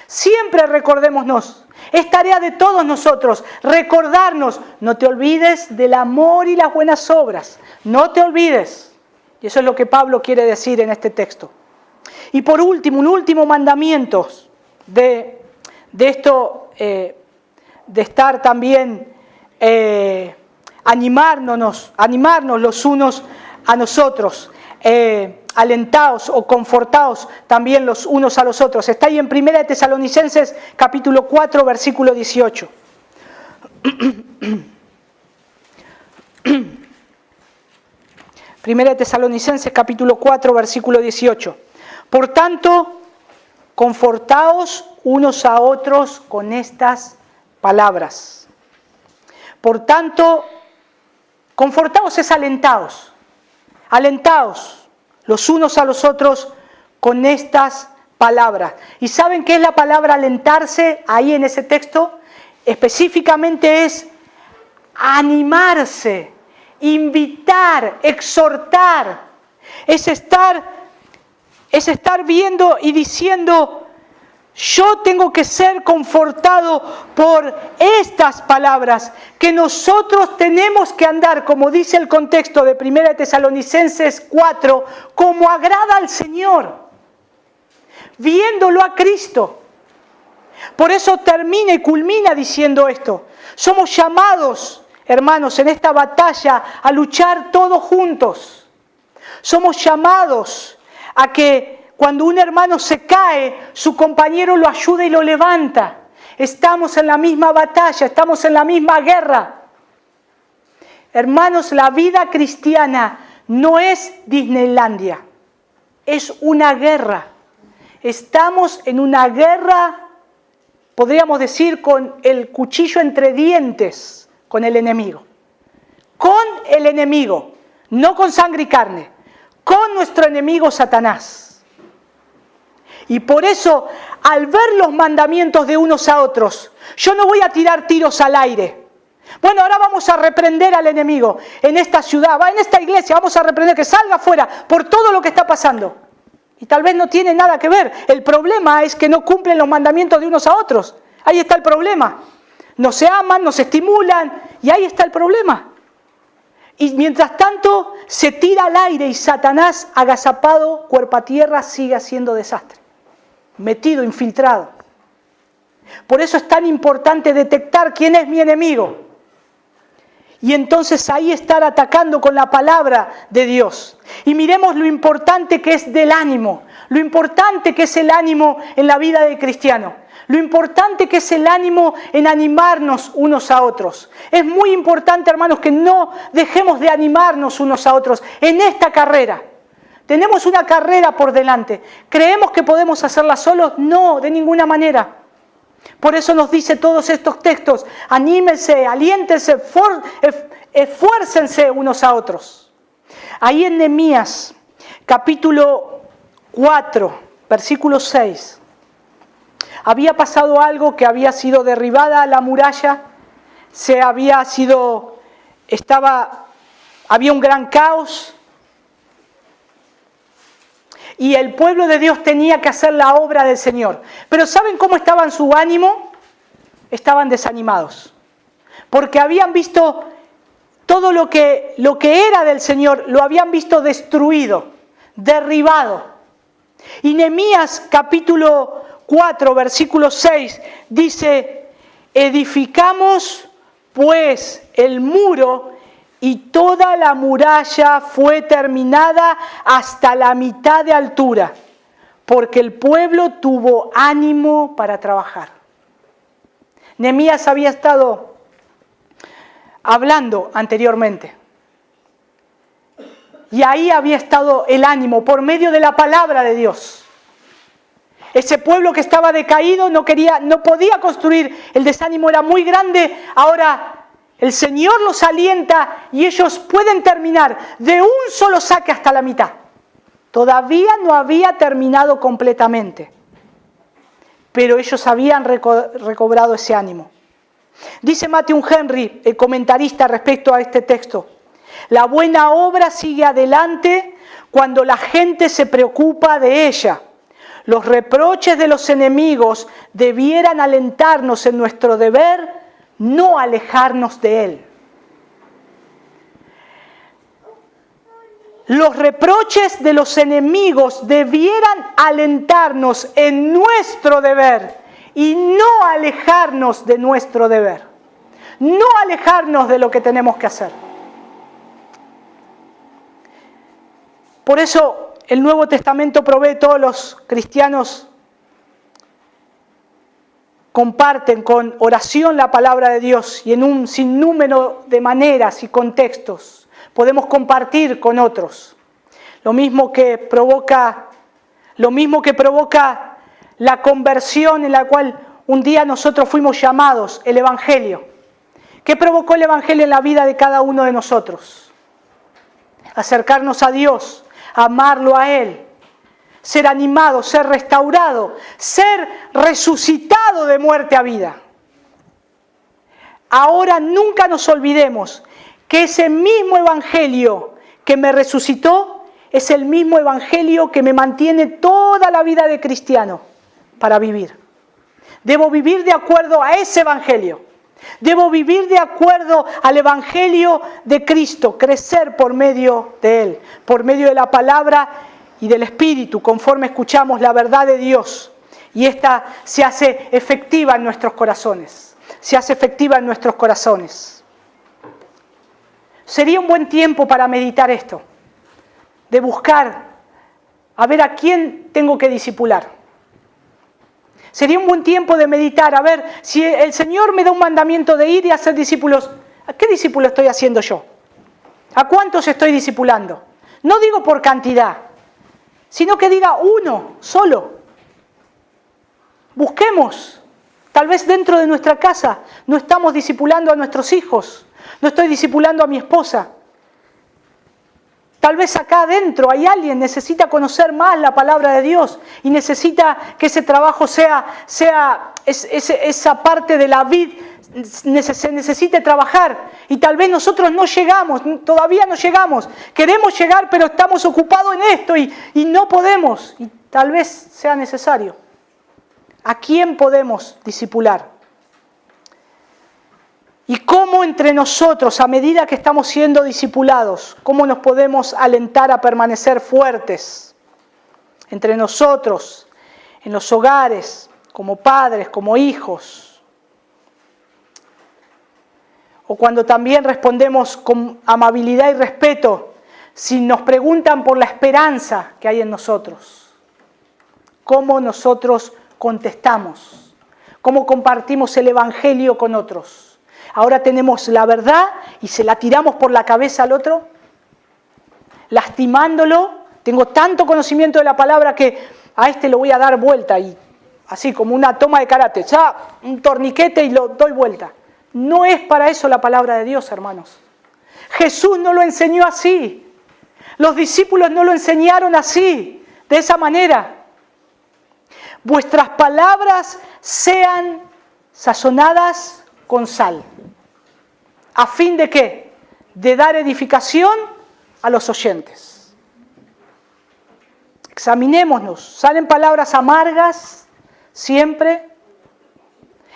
Siempre recordémonos. Es tarea de todos nosotros recordarnos. No te olvides del amor y las buenas obras. No te olvides. Y eso es lo que Pablo quiere decir en este texto. Y por último, un último mandamiento de esto, de estar también animarnos los unos a nosotros. Alentaos o confortaos también los unos a los otros. Está ahí en 1 Tesalonicenses capítulo 4 versículo 18. 1 Tesalonicenses capítulo 4 versículo 18. Por tanto, confortaos unos a otros con estas palabras. Por tanto, confortaos es alentaos. Alentaos los unos a los otros con estas palabras. ¿Y saben qué es la palabra alentarse ahí en ese texto? Específicamente es animarse, invitar, exhortar. Es estar viendo y diciendo, yo tengo que ser confortado por estas palabras, que nosotros tenemos que andar, como dice el contexto de 1 Tesalonicenses 4, como agrada al Señor, viéndolo a Cristo. Por eso termina y culmina diciendo esto. Somos llamados, hermanos, en esta batalla a luchar todos juntos. Somos llamados a que cuando un hermano se cae, su compañero lo ayuda y lo levanta. Estamos en la misma batalla, estamos en la misma guerra. Hermanos, la vida cristiana no es Disneylandia, es una guerra. Estamos en una guerra, podríamos decir, con el cuchillo entre dientes, con el enemigo. Con el enemigo, no con sangre y carne, con nuestro enemigo Satanás. Y por eso, al ver los mandamientos de unos a otros, yo no voy a tirar tiros al aire. Bueno, ahora vamos a reprender al enemigo en esta ciudad, en esta iglesia, vamos a reprender que salga afuera por todo lo que está pasando. Y tal vez no tiene nada que ver. El problema es que no cumplen los mandamientos de unos a otros. Ahí está el problema. No se aman, no se estimulan, y ahí está el problema. Y mientras tanto, se tira al aire y Satanás, agazapado, cuerpo a tierra, sigue haciendo desastre. Metido, infiltrado. Por eso es tan importante detectar quién es mi enemigo. Y entonces ahí estar atacando con la palabra de Dios. Y miremos lo importante que es del ánimo. Lo importante que es el ánimo en la vida del cristiano. Lo importante que es el ánimo en animarnos unos a otros. Es muy importante, hermanos, que no dejemos de animarnos unos a otros en esta carrera. Tenemos una carrera por delante. ¿Creemos que podemos hacerla solos? No, de ninguna manera. Por eso nos dice todos estos textos, anímense, aliéntense, esfuércense unos a otros. Ahí en Nehemías, capítulo 4, versículo 6, había pasado algo, que había sido derribada la muralla, había un gran caos, y el pueblo de Dios tenía que hacer la obra del Señor. Pero ¿saben cómo estaban su ánimo? Estaban desanimados. Porque habían visto todo lo que era del Señor, lo habían visto destruido, derribado. Y Nehemías capítulo 4, versículo 6, dice, edificamos pues el muro, y toda la muralla fue terminada hasta la mitad de altura, porque el pueblo tuvo ánimo para trabajar. Nehemías había estado hablando anteriormente. Y ahí había estado el ánimo por medio de la palabra de Dios. Ese pueblo que estaba decaído no podía construir, el desánimo era muy grande. Ahora el Señor los alienta y ellos pueden terminar de un solo saque hasta la mitad. Todavía no había terminado completamente, pero ellos habían recobrado ese ánimo. Dice Matthew Henry, el comentarista respecto a este texto, la buena obra sigue adelante cuando la gente se preocupa de ella. Los reproches de los enemigos debieran alentarnos en nuestro deber, no alejarnos de él. Los reproches de los enemigos debieran alentarnos en nuestro deber y no alejarnos de nuestro deber. No alejarnos de lo que tenemos que hacer. Por eso el Nuevo Testamento provee, todos los cristianos comparten con oración la palabra de Dios, y en un sinnúmero de maneras y contextos podemos compartir con otros. Lo mismo que provoca la conversión en la cual un día nosotros fuimos llamados, el Evangelio. ¿Qué provocó el Evangelio en la vida de cada uno de nosotros? Acercarnos a Dios, amarlo a Él, ser animado, ser restaurado, ser resucitado de muerte a vida. Ahora nunca nos olvidemos que ese mismo Evangelio que me resucitó es el mismo Evangelio que me mantiene toda la vida de cristiano para vivir. Debo vivir de acuerdo a ese Evangelio. Debo vivir de acuerdo al Evangelio de Cristo, crecer por medio de Él, por medio de la palabra y del Espíritu, conforme escuchamos la verdad de Dios. Y esta se hace efectiva en nuestros corazones. Se hace efectiva en nuestros corazones. Sería un buen tiempo para meditar esto, de buscar a ver a quién tengo que discipular. Sería un buen tiempo de meditar, a ver si el Señor me da un mandamiento de ir y hacer discípulos. ¿A qué discípulo estoy haciendo yo? ¿A cuántos estoy discipulando? No digo por cantidad, sino que diga uno solo. Busquemos. Tal vez dentro de nuestra casa no estamos discipulando a nuestros hijos, no estoy discipulando a mi esposa. Tal vez acá adentro hay alguien que necesita conocer más la palabra de Dios y necesita que ese trabajo esa parte de la vida se necesite trabajar. Y tal vez nosotros no llegamos, todavía no llegamos. Queremos llegar, pero estamos ocupados en esto y no podemos. Y tal vez sea necesario. ¿A quién podemos discipular? Y cómo entre nosotros, a medida que estamos siendo discipulados, cómo nos podemos alentar a permanecer fuertes entre nosotros, en los hogares, como padres, como hijos. O cuando también respondemos con amabilidad y respeto, si nos preguntan por la esperanza que hay en nosotros. Cómo nosotros contestamos, cómo compartimos el Evangelio con otros. Ahora tenemos la verdad y se la tiramos por la cabeza al otro, lastimándolo. Tengo tanto conocimiento de la palabra que a este lo voy a dar vuelta y así como una toma de karate, ya un torniquete y lo doy vuelta. No es para eso la palabra de Dios, hermanos. Jesús no lo enseñó así. Los discípulos no lo enseñaron así, de esa manera. Vuestras palabras sean sazonadas con sal. ¿A fin de qué? De dar edificación a los oyentes. Examinémonos. ¿Salen palabras amargas siempre?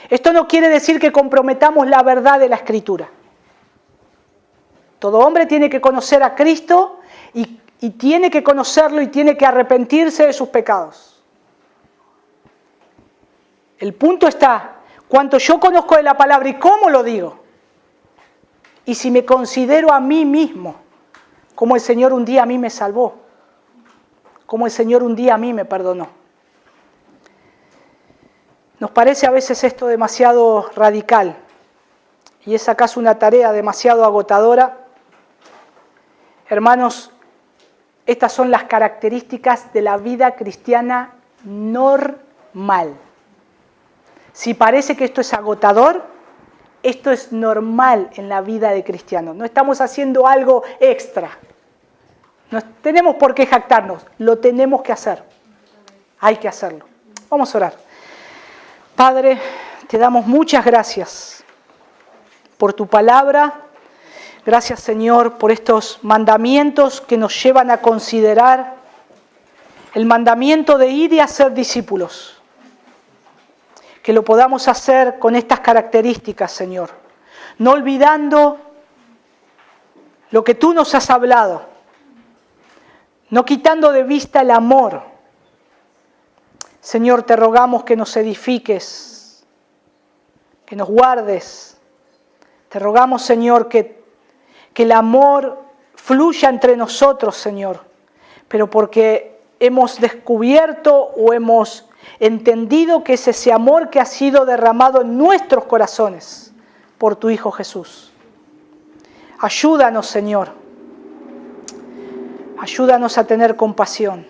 Esto no quiere decir que comprometamos la verdad de la Escritura. Todo hombre tiene que conocer a Cristo y tiene que conocerlo y tiene que arrepentirse de sus pecados. El punto está, cuánto yo conozco de la palabra y cómo lo digo. Y si me considero a mí mismo, como el Señor un día a mí me salvó, como el Señor un día a mí me perdonó. Nos parece a veces esto demasiado radical y es acaso una tarea demasiado agotadora. Hermanos, estas son las características de la vida cristiana normal. Si parece que esto es agotador, esto es normal en la vida de cristiano. No estamos haciendo algo extra. No tenemos por qué jactarnos, lo tenemos que hacer. Hay que hacerlo. Vamos a orar. Padre, te damos muchas gracias por tu palabra. Gracias, Señor, por estos mandamientos que nos llevan a considerar el mandamiento de ir y hacer discípulos. Que lo podamos hacer con estas características, Señor. No olvidando lo que tú nos has hablado. No quitando de vista el amor. Señor, te rogamos que nos edifiques, que nos guardes. Te rogamos, Señor, que el amor fluya entre nosotros, Señor. Pero porque hemos descubierto o hemos entendido que es ese amor que ha sido derramado en nuestros corazones por tu Hijo Jesús. Ayúdanos, Señor. Ayúdanos a tener compasión.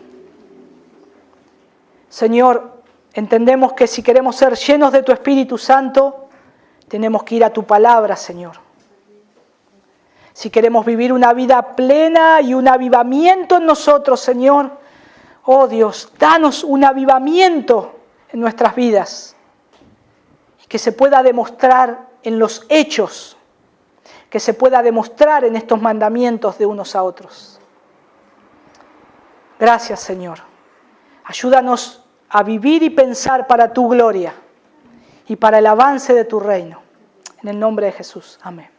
Señor, entendemos que si queremos ser llenos de tu Espíritu Santo, tenemos que ir a tu palabra, Señor. Si queremos vivir una vida plena y un avivamiento en nosotros, Señor, oh Dios, danos un avivamiento en nuestras vidas y que se pueda demostrar en los hechos, que se pueda demostrar en estos mandamientos de unos a otros. Gracias, Señor. Ayúdanos a vivir y pensar para tu gloria y para el avance de tu reino. En el nombre de Jesús. Amén.